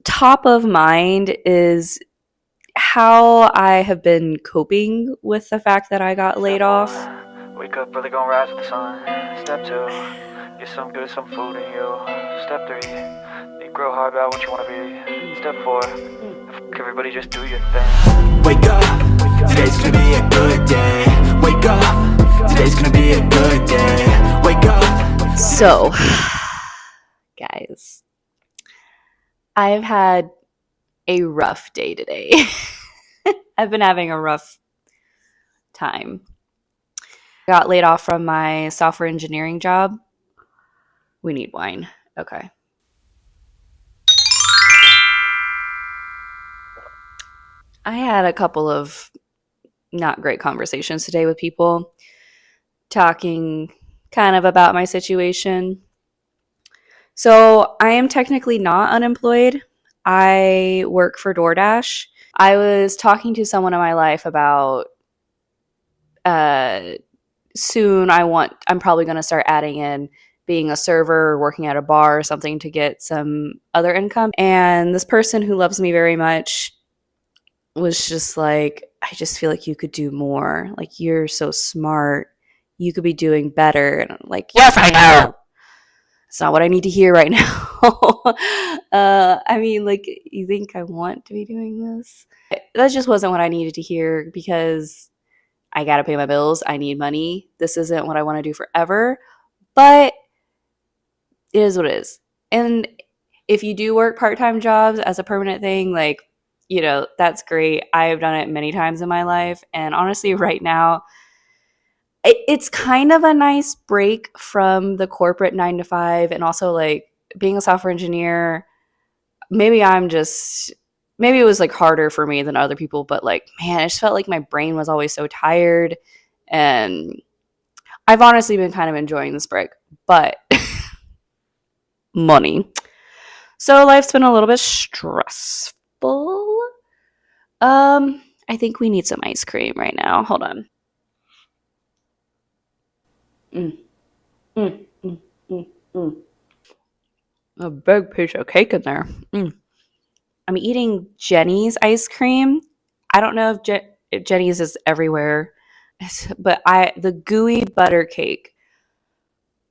top of mind is how I have been coping with the fact that I got laid off. Wake up early, gonna rise with the sun. Step 2, get some food in you. Step 3, think real hard about what you wanna be. Step 4, everybody just do your thing. Wake up, today's gonna be a good day. Wake up, today's gonna be a good day. Wake up. So, guys, I've had a rough day today. I've been having a rough time. I got laid off from my software engineering job. We need wine. Okay. I had a couple of not great conversations today with people talking kind of about my situation. So I am technically not unemployed. I work for DoorDash. I was talking to someone in my life about soon I'm probably going to start adding in being a server or working at a bar or something to get some other income. And this person who loves me very much was just like, I just feel like you could do more. Like, you're so smart. You could be doing better. And I'm like, yes, I know. It's not what I need to hear right now. I mean, like, you think I want to be doing this? That just wasn't what I needed to hear because I got to pay my bills. I need money. This isn't what I want to do forever, but it is what it is. And if you do work part-time jobs as a permanent thing, like, that's great. I've done it many times in my life. And honestly, right now, it's kind of a nice break from the corporate 9 to 5 and also like being a software engineer. Maybe it was like harder for me than other people, but like, man, I just felt like my brain was always so tired. And I've honestly been kind of enjoying this break, but money. So life's been a little bit stressful. I think we need some ice cream right now. Hold on. Mm, mm, mm, mm, mm. A big piece of cake in there. I'm eating Jenny's ice cream. I don't know if Jenny's is everywhere, but the gooey butter cake.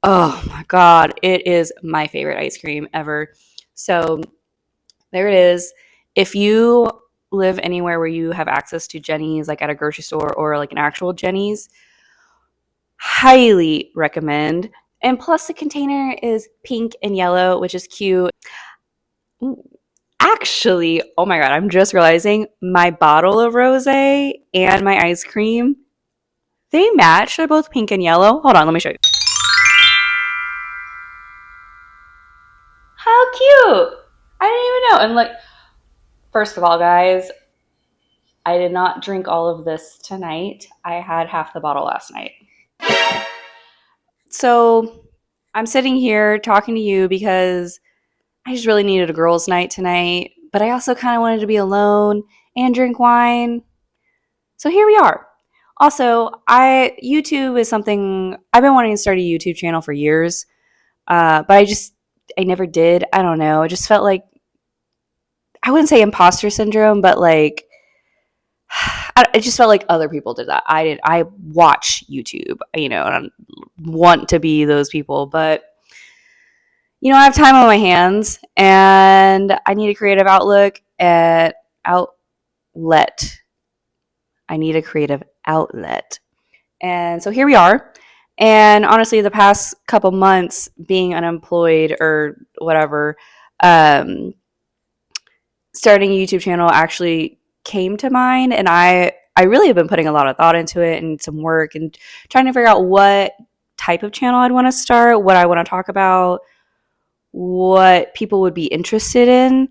Oh my god, it is my favorite ice cream ever. So there it is. If you live anywhere where you have access to Jenny's, like at a grocery store or like an actual Jenny's, highly recommend. And plus, the container is pink and yellow, which is cute. Ooh. Actually, oh my god, I'm just realizing my bottle of rosé and my ice cream, they match. They're both pink and yellow. Hold on, let me show you. How cute! I didn't even know. And like, first of all, guys, I did not drink all of this tonight. I had half the bottle last night. So I'm sitting here talking to you because I just really needed a girls' night tonight, but I also kind of wanted to be alone and drink wine. So here we are. Also, YouTube is something I've been wanting to start a YouTube channel for years, but I never did. I don't know. It just felt like, I wouldn't say imposter syndrome, but like it just felt like other people did that. I watch YouTube, and I want to be those people, but I have time on my hands and I need a creative outlet. I need a creative outlet. And so here we are. And honestly, the past couple months being unemployed or whatever, starting a YouTube channel actually came to mind. And I really have been putting a lot of thought into it and some work and trying to figure out what type of channel I'd want to start, what I want to talk about, what people would be interested in.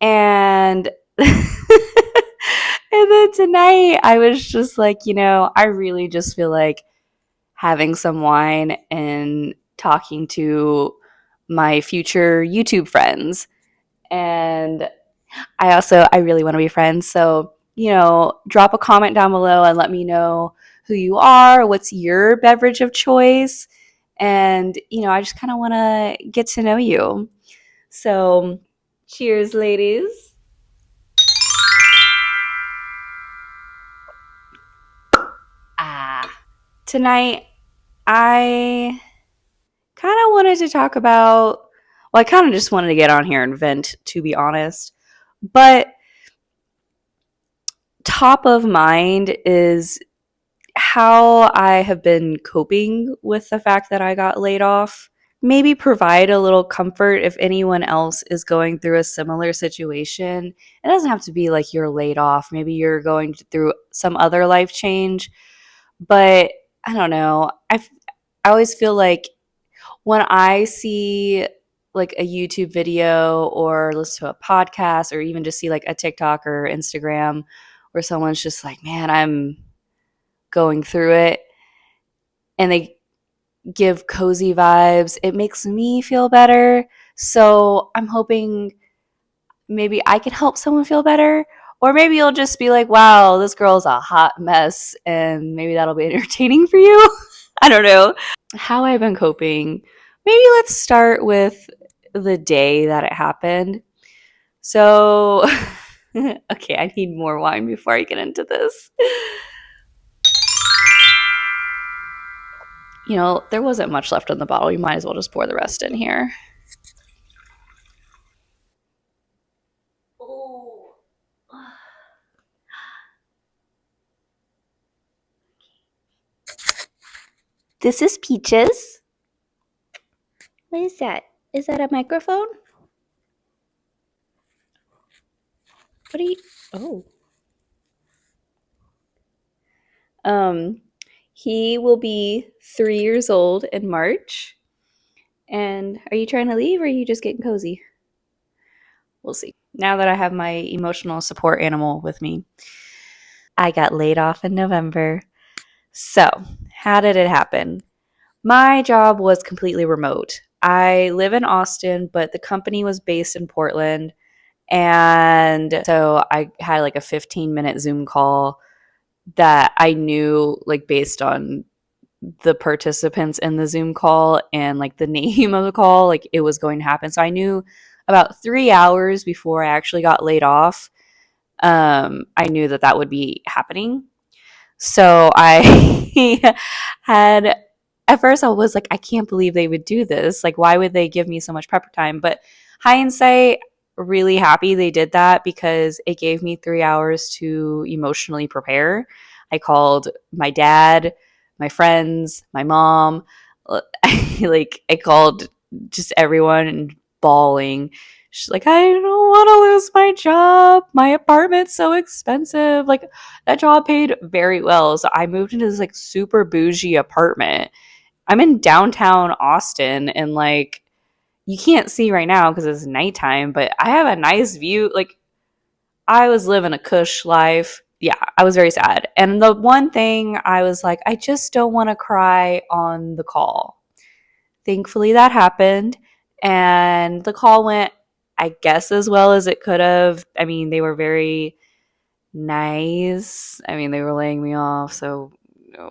And and then tonight I was just like, I really just feel like having some wine and talking to my future YouTube friends. And I really want to be friends. So, drop a comment down below and let me know who you are, what's your beverage of choice. And, I just kind of want to get to know you. So Cheers, ladies. Tonight, I kind of wanted to talk about, well, I kind of just wanted to get on here and vent, to be honest. But top of mind is how I have been coping with the fact that I got laid off. Maybe provide a little comfort if anyone else is going through a similar situation. It doesn't have to be like you're laid off. Maybe you're going through some other life change. But I don't know. I always feel like when I see like a YouTube video or listen to a podcast or even just see like a TikTok or Instagram where someone's just like, man, I'm going through it, and they give cozy vibes, it makes me feel better. So I'm hoping maybe I can help someone feel better. Or maybe you'll just be like, wow, this girl's a hot mess, and maybe that'll be entertaining for you. I don't know. How I've been coping. Maybe let's start with the day that it happened. So, okay, I need more wine before I get into this. You know, there wasn't much left in the bottle. You might as well just pour the rest in here. Oh. This is Peaches. What is that? Is that a microphone? What are you? Oh. He will be 3 years old in March. And are you trying to leave or are you just getting cozy? We'll see. Now that I have my emotional support animal with me, I got laid off in November. So, how did it happen? My job was completely remote. I live in Austin, but the company was based in Portland. And so I had like a 15-minute Zoom call that I knew, like, based on the participants in the Zoom call and like the name of the call, like it was going to happen. So I knew about 3 hours before I actually got laid off. I knew that that would be happening. So I had, at first I was like, I can't believe they would do this. Like, why would they give me so much prep time? But hindsight, really happy they did that because it gave me 3 hours to emotionally prepare. I called my dad, my friends, my mom. Like, I called just everyone and bawling. She's like, I don't want to lose my job. My apartment's so expensive. Like, that job paid very well. So I moved into this like super bougie apartment. I'm in downtown Austin, and like, you can't see right now because it's nighttime, but I have a nice view. Like, I was living a cush life. Yeah, I was very sad. And the one thing I was like, I just don't want to cry on the call. Thankfully, that happened. And the call went, I guess, as well as it could have. I mean, they were very nice. I mean, they were laying me off, so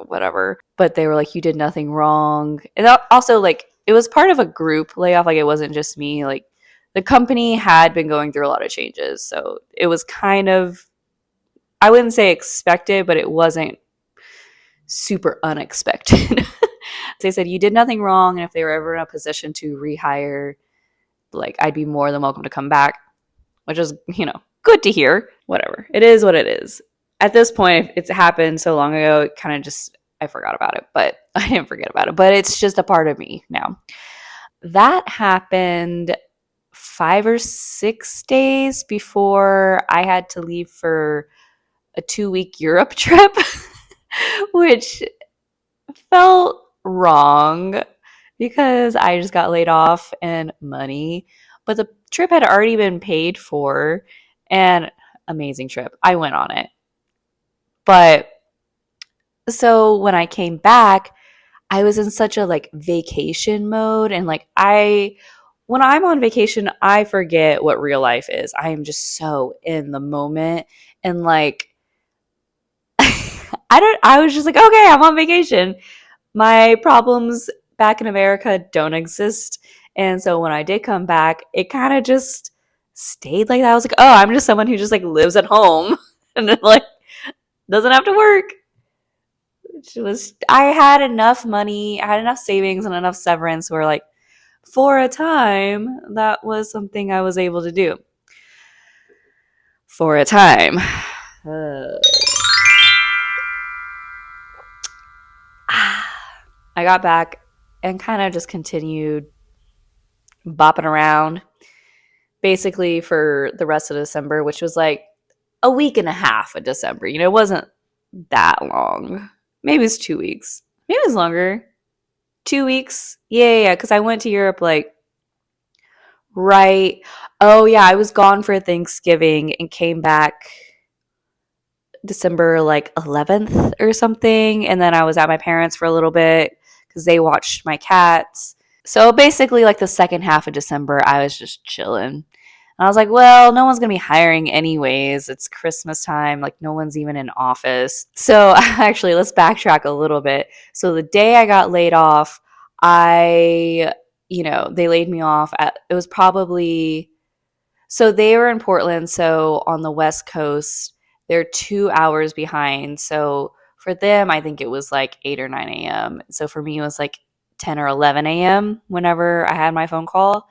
whatever. But they were like, you did nothing wrong. And also, like, it was part of a group layoff. Like, it wasn't just me. Like, the company had been going through a lot of changes. So it was kind of, I wouldn't say expected, but it wasn't super unexpected. They said, you did nothing wrong. And if they were ever in a position to rehire, like, I'd be more than welcome to come back, which is, good to hear. Whatever. It is what it is. At this point, it's happened so long ago, it kind of just, I forgot about it, but I didn't forget about it, but it's just a part of me now. That happened 5 or 6 days before I had to leave for a 2-week Europe trip, which felt wrong because I just got laid off and money, but the trip had already been paid for, and amazing trip. I went on it. But so when I came back, I was in such a like vacation mode, and like when I'm on vacation, I forget what real life is. I am just so in the moment, and like I was just like, okay, I'm on vacation. My problems back in America don't exist. And so when I did come back, it kind of just stayed like that. I was like, oh, I'm just someone who just like lives at home and then like doesn't have to work. Which was, I had enough money, I had enough savings and enough severance where like for a time that was something I was able to do. For a time. I got back and kind of just continued bopping around basically for the rest of December, which was like a week and a half of December. You know, it wasn't that long. Maybe it's 2 weeks. Maybe it's longer. 2 weeks. Yeah. Because I went to Europe like right. Oh, yeah. I was gone for Thanksgiving and came back December like 11th or something. And then I was at my parents' for a little bit because they watched my cats. So basically, like the second half of December, I was just chilling. And I was like, well, no one's going to be hiring anyways. It's Christmas time. Like, no one's even in office. So, actually, let's backtrack a little bit. So, the day I got laid off, they laid me off at, it was probably, so they were in Portland. So, on the West Coast, they're 2 hours behind. So, for them, I think it was like 8 or 9 a.m. So, for me, it was like 10 or 11 a.m. whenever I had my phone call.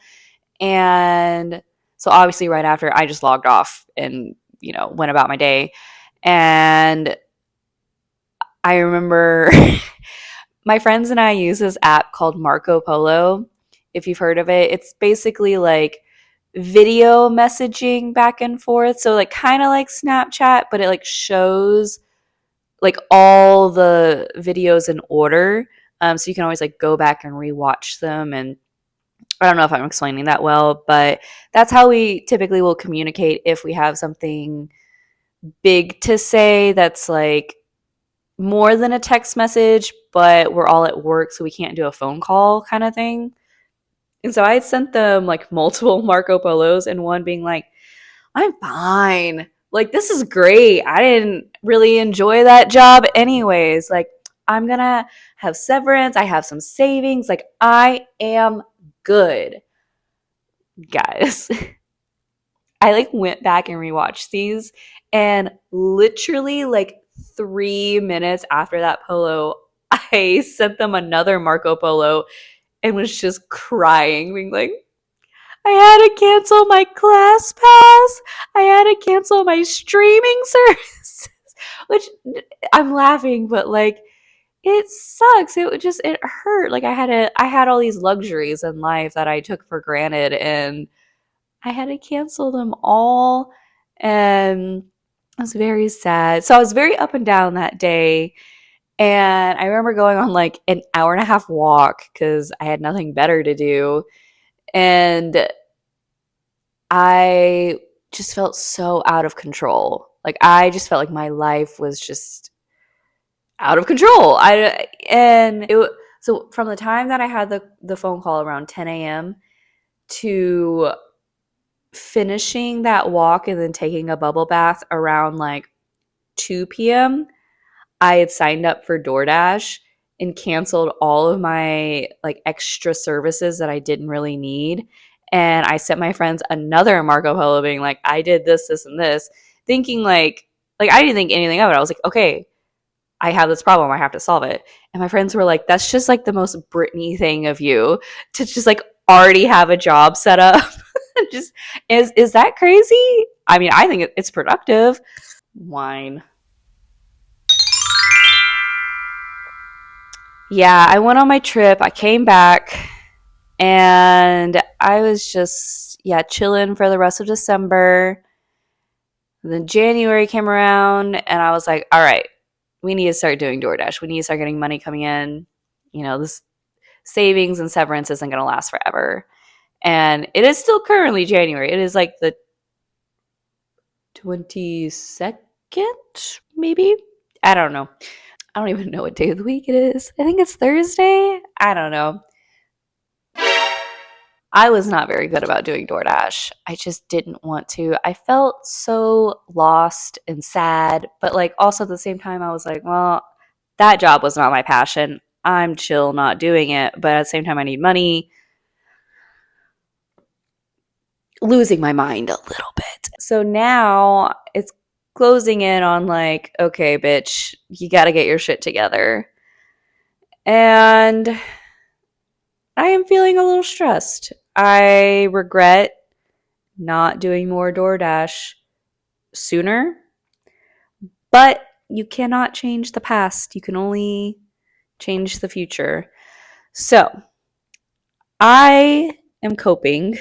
And so obviously right after I just logged off and, went about my day. And I remember my friends and I use this app called Marco Polo. If you've heard of it, it's basically like video messaging back and forth. So like kind of like Snapchat, but it like shows like all the videos in order. So you can always like go back and rewatch them. And I don't know if I'm explaining that well, but that's how we typically will communicate if we have something big to say that's like more than a text message, but we're all at work, so we can't do a phone call kind of thing. And so I had sent them like multiple Marco Polos, and one being like, I'm fine. Like, this is great. I didn't really enjoy that job anyways. Like, I'm going to have severance. I have some savings. Like, I am good. Guys, I like went back and rewatched these, and literally like 3 minutes after that polo, I sent them another Marco Polo and was just crying, being like, I had to cancel my class pass. I had to cancel my streaming services. Which I'm laughing, but like it sucks. It hurt. Like I had all these luxuries in life that I took for granted, and I had to cancel them all, and I was very sad. So I was very up and down that day. And I remember going on like an hour and a half walk because I had nothing better to do. And I just felt so out of control. Like I just felt like my life was just out of control. So from the time that I had the phone call around 10 a.m. to finishing that walk and then taking a bubble bath around like 2 p.m., I had signed up for DoorDash and canceled all of my like extra services that I didn't really need. And I sent my friends another Marco Polo being like, I did this, this, and this, thinking like I didn't think anything of it. I was like, okay, I have this problem. I have to solve it. And my friends were like, that's just like the most Britney thing of you to just like already have a job set up. Just is that crazy? I mean, I think it's productive. Wine. Yeah, I went on my trip. I came back and I was just, yeah, chilling for the rest of December. And then January came around and I was like, all right, we need to start doing DoorDash. We need to start getting money coming in. This savings and severance isn't going to last forever. And it is still currently January. It is like the 22nd, maybe? I don't know. I don't even know what day of the week it is. I think it's Thursday. I don't know. I was not very good about doing DoorDash. I just didn't want to. I felt so lost and sad, but like also at the same time, I was like, well, that job was not my passion. I'm chill not doing it, but at the same time, I need money. losing my mind a little bit. So now it's closing in on like, okay, bitch, you got to get your shit together. And I am feeling a little stressed. I regret not doing more DoorDash sooner, but you cannot change the past. You can only change the future. So I am coping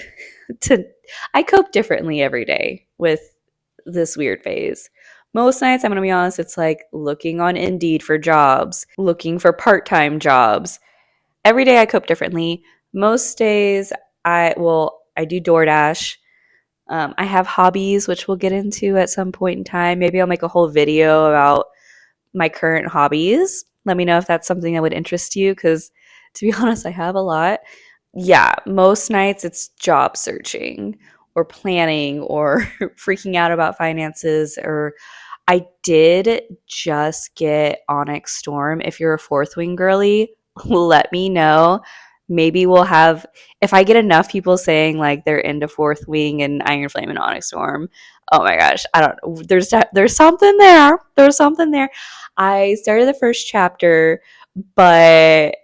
to I cope differently every day with this weird phase. Most nights, I'm going to be honest, it's like looking on Indeed for jobs, looking for part-time jobs. Every day I cope differently. Most days I do DoorDash. I have hobbies, which we'll get into at some point in time. Maybe I'll make a whole video about my current hobbies. Let me know if that's something that would interest you, because to be honest, I have a lot. Yeah, most nights it's job searching or planning or freaking out about finances. Or I did just get Onyx Storm. If you're a Fourth Wing girly, let me know. Maybe we'll have, if I get enough people saying like they're into Fourth Wing and Iron Flame and Onyx Storm, oh my gosh, I don't know. There's something there. There's something there. I started the first chapter, but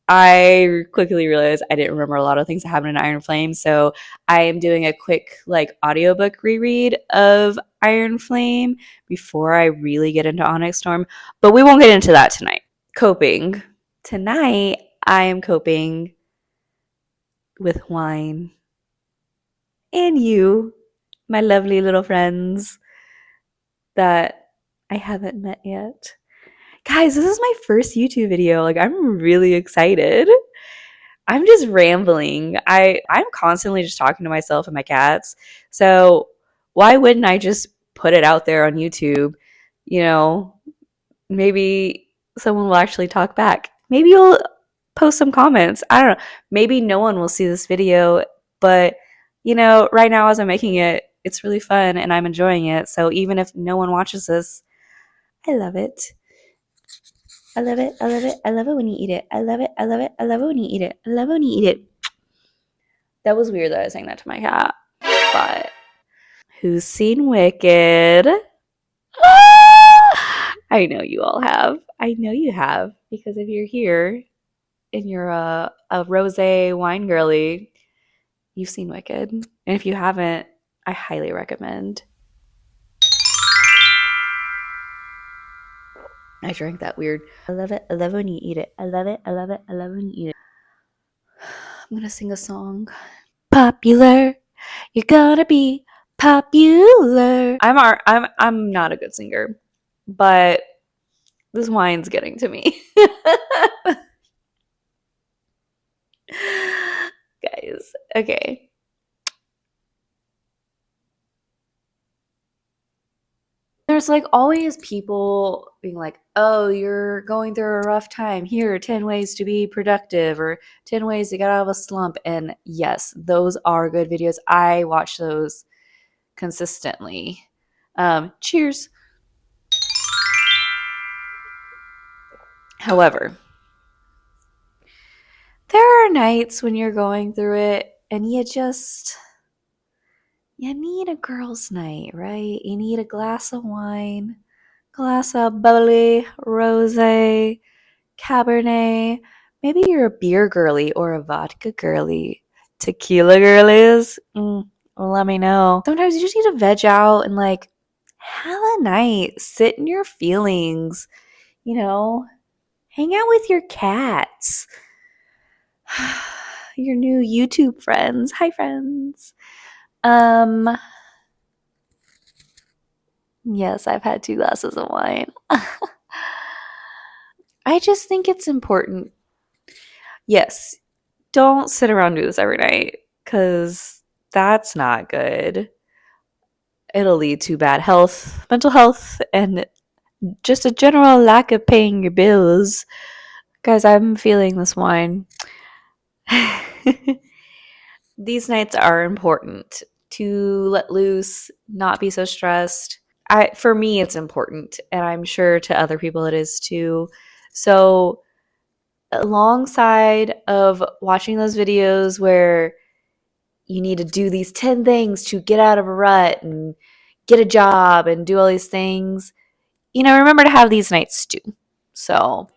I quickly realized I didn't remember a lot of things that happened in Iron Flame. So I am doing a quick like audiobook reread of Iron Flame before I really get into Onyx Storm. But we won't get into that tonight. Coping. Tonight I am coping with wine. And you, my lovely little friends that I haven't met yet. Guys, this is my first YouTube video. Like, I'm really excited. I'm just rambling. I'm constantly just talking to myself and my cats. So why wouldn't I just put it out there on YouTube? You know, maybe someone will actually talk back. Maybe you'll post some comments. I don't know. Maybe no one will see this video, but right now as I'm making it, it's really fun and I'm enjoying it. So even if no one watches this, I love it. I love it. I love it. I love it when you eat it. I love it. I love it. I love it when you eat it. I love it when you eat it. That was weird that I was saying that to my cat. But who's seen Wicked? I know you all have. I know you have. Because if you're here and you're a rose wine girly, you've seen Wicked. And if you haven't, I highly recommend. I drank that weird. I love it. I love it when you eat it. I love it. I love it. I love it when you eat it. I'm going to sing a song. Popular. You're gonna be popular. I'm not a good singer, but this wine's getting to me. Guys, okay. There's like always people being like, oh, you're going through a rough time. Here are 10 ways to be productive or 10 ways to get out of a slump. And yes, those are good videos. I watch those consistently. Cheers. However, there are nights when you're going through it and you need a girl's night, right? You need a glass of wine, glass of bubbly, rosé, cabernet. Maybe you're a beer girly or a vodka girly. Tequila girlies? Let me know. Sometimes you just need to veg out and like have a night, sit in your feelings, hang out with your cats. Your new YouTube friends. Hi, friends. Yes, I've had 2 glasses of wine. I just think it's important. Yes, don't sit around and do this every night because that's not good. It'll lead to bad health, mental health, and just a general lack of paying your bills. Guys, I'm feeling this wine. These nights are important to let loose, not be so stressed. For me, it's important, and I'm sure to other people it is too. So, alongside of watching those videos where you need to do these 10 things to get out of a rut and get a job and do all these things, remember to have these nights too. So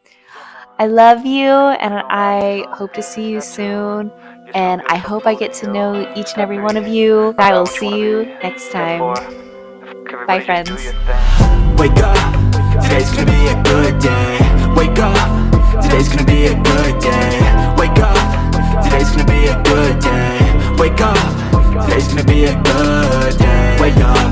I love you, and I hope to see you soon. And I hope I get to know each and every one of you. I will see you next time. Bye, friends. Wake up, today's gonna be a good day. Wake up, today's gonna be a good day. Wake up, today's gonna be a good day. Wake up, today's gonna be a good day. Wake up.